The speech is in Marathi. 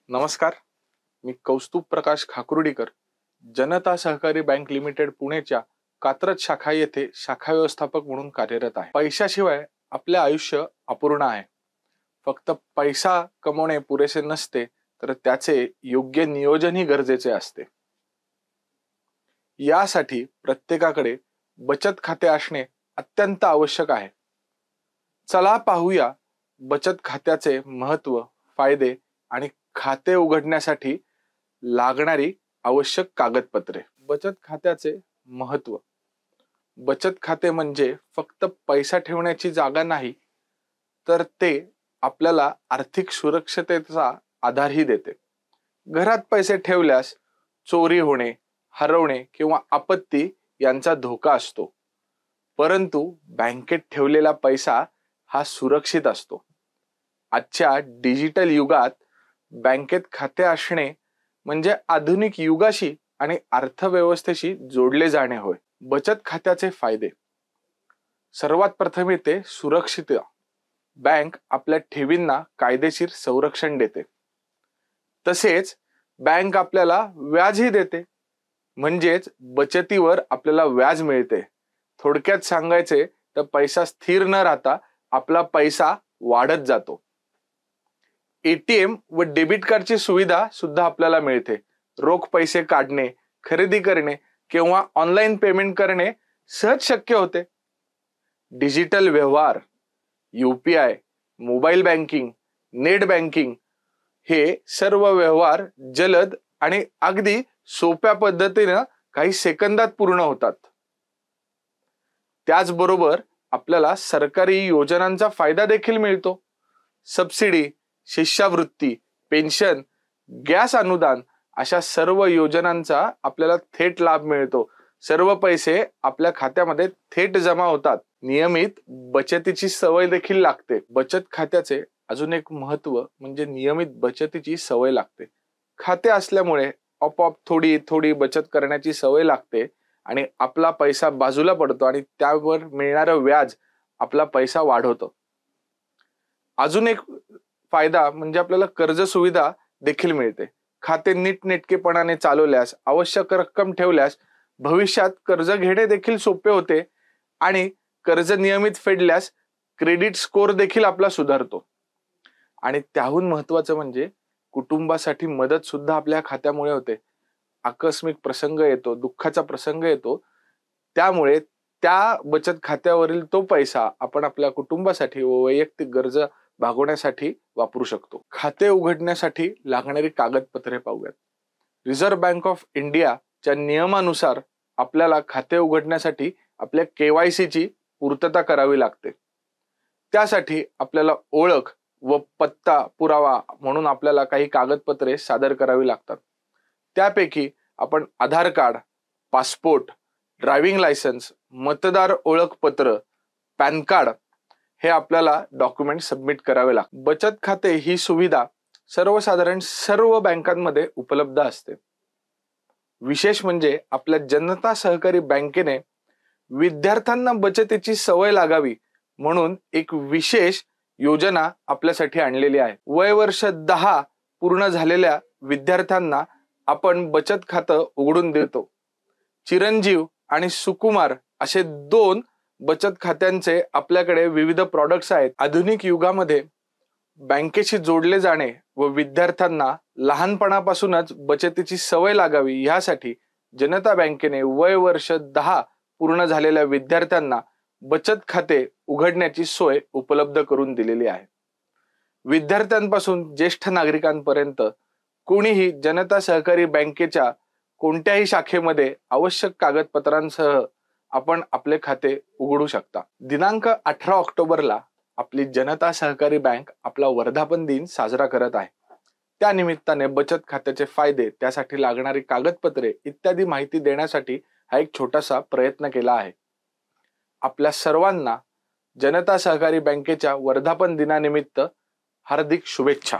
नमस्कार, मी कौस्तुभ प्रकाश खाकुर्डीकर, जनता सहकारी बँक लिमिटेड पुणेच्या कात्रज शाखा येथे शाखा व्यवस्थापक म्हणून कार्यरत आहे. पैशाशिवाय आपले आयुष्य अपूर्ण आहे. फक्त पैसा कमवणे पुरेसे नसते, तर त्याचे योग्य नियोजनही गरजेचे असते. यासाठी प्रत्येकाकडे बचत खाते असणे अत्यंत आवश्यक आहे. चला पाहूया बचत खात्याचे महत्त्व, फायदे आणि खाते उघडण्यासाठी लागणारी आवश्यक कागदपत्रे. बचत खात्याचे महत्त्व. बचत खाते म्हणजे फक्त पैसा ठेवण्याची जागा नाही, तर ते आपल्याला आर्थिक सुरक्षिततेचा आधारही देते. घरात पैसे ठेवल्यास चोरी होणे, हरवणे किंवा आपत्ती यांचा धोका असतो, परंतु बँकेत ठेवलेला पैसा हा सुरक्षित असतो. आजच्या डिजिटल युगात बँकेत खाते असणे म्हणजे आधुनिक युगाशी आणि अर्थव्यवस्थेशी जोडले जाणे होय. बचत खात्याचे फायदे. सर्वात प्रथम येते सुरक्षितता. बँक आपल्या ठेवींना कायदेशीर संरक्षण देते. तसेच बँक आपल्याला व्याजही देते, म्हणजेच बचतीवर आपल्याला व्याज मिळते. थोडक्यात सांगायचे तर पैसा स्थिर न राहता आपला पैसा वाढत जातो. एटीएम व डेबिट कार्डची सुविधा सुद्धा आपल्याला मिळते. रोख पैसे काढणे, खरेदी करणे किंवा ऑनलाईन पेमेंट करणे सहज शक्य होते. डिजिटल व्यवहार, UPI, mobile banking, net banking हे सर्व व्यवहार जलद आणि अगदी सोप्या पद्धतीने काही सेकंदात पूर्ण होतात. त्याचबरोबर आपल्याला सरकारी योजनांचा फायदा देखील मिळतो. सबसिडी, शिष्यवृत्ती, पेन्शन, गॅस अनुदान अशा सर्व योजनांचा आपल्याला थेट लाभ मिळतो. सर्व पैसे आपल्या खात्यामध्ये थेट जमा होतात. नियमित बचतीची सवय देखील लागते. बचत खात्याचे अजून एक महत्त्व म्हणजे नियमित बचतीची सवय लागते. खाते असल्यामुळे आपोआप थोडी थोडी बचत करण्याची सवय लागते आणि आपला पैसा बाजूला पडतो आणि त्यावर मिळणारं व्याज आपला पैसा वाढवतो. अजून एक फायदा म्हणजे आपल्याला कर्ज सुविधा देखील मिळते. खाते नीटनेटकेपणाने चालवल्यास, आवश्यक रक्कम ठेवल्यास भविष्यात कर्ज घेणे देखील सोपे होते आणि कर्ज नियमित फेडल्यास क्रेडिट स्कोअर देखील आपला सुधारतो. आणि त्याहून महत्त्वाचं म्हणजे कुटुंबासाठी मदत सुद्धा आपल्या खात्यामुळे होते. आकस्मिक प्रसंग येतो, दुःखाचा प्रसंग येतो, त्यामुळे त्या बचत खात्यावरील तो पैसा आपण आपल्या कुटुंबासाठी व वैयक्तिक गरजा भागवण्यासाठी वापरू शकतो. खाते उघडण्यासाठी लागणारी कागदपत्रे पाहूयात. रिझर्व्ह बँक ऑफ इंडियाच्या नियमानुसार आपल्याला खाते उघडण्यासाठी आपल्या KYC ची पूर्तता करावी लागते. त्यासाठी आपल्याला ओळख व पत्ता पुरावा म्हणून आपल्याला काही कागदपत्रे सादर करावी लागतात. त्यापैकी आपण आधार कार्ड, पासपोर्ट, ड्रायव्हिंग लायसन्स, मतदार ओळखपत्र, पॅन कार्ड हे आपल्याला डॉक्युमेंट सबमिट करावे लागतात. बचत खाते ही सुविधा सर्वसाधारण सर्व बँकांमध्ये उपलब्ध असते. विशेष म्हणजे आपल्या जनता सहकारी बँकेने विद्यार्थ्यांना बचतीची सवय लागावी म्हणून एक विशेष योजना आपल्यासाठी आणलेली आहे. वय वर्ष 10 पूर्ण झालेल्या विद्यार्थ्यांना आपण बचत खातं उघडून देतो. चिरंजीव आणि सुकुमार असे 2 बचत खात्यांचे आपल्याकडे विविध प्रॉडक्ट्स आहेत. आधुनिक युगामध्ये बँकेशी जोडले जाणे व विद्यार्थ्यांना लहानपणापासूनच बचतीची सवय लागावी यासाठी जनता बँकेने वय वर्ष 10 पूर्ण झालेल्या विद्यार्थ्यांना बचत खाते उघडण्याची सोय उपलब्ध करून दिलेली आहे. विद्यार्थ्यांपासून ज्येष्ठ नागरिकांपर्यंत कोणीही जनता सहकारी बँकेच्या कोणत्याही शाखेमध्ये आवश्यक कागदपत्रांसह आपण आपले खाते उघडू शकता. दिनांक 18 ऑक्टोबरला आपली जनता सहकारी बँक आपला वर्धापन दिन साजरा करत आहे. त्या निमित्ताने बचत खात्याचे फायदे, त्यासाठी लागणारी कागदपत्रे इत्यादी माहिती देण्यासाठी हा एक छोटासा प्रयत्न केला आहे. आपल्या सर्वांना जनता सहकारी बँकेच्या वर्धापन दिनानिमित्त हार्दिक शुभेच्छा.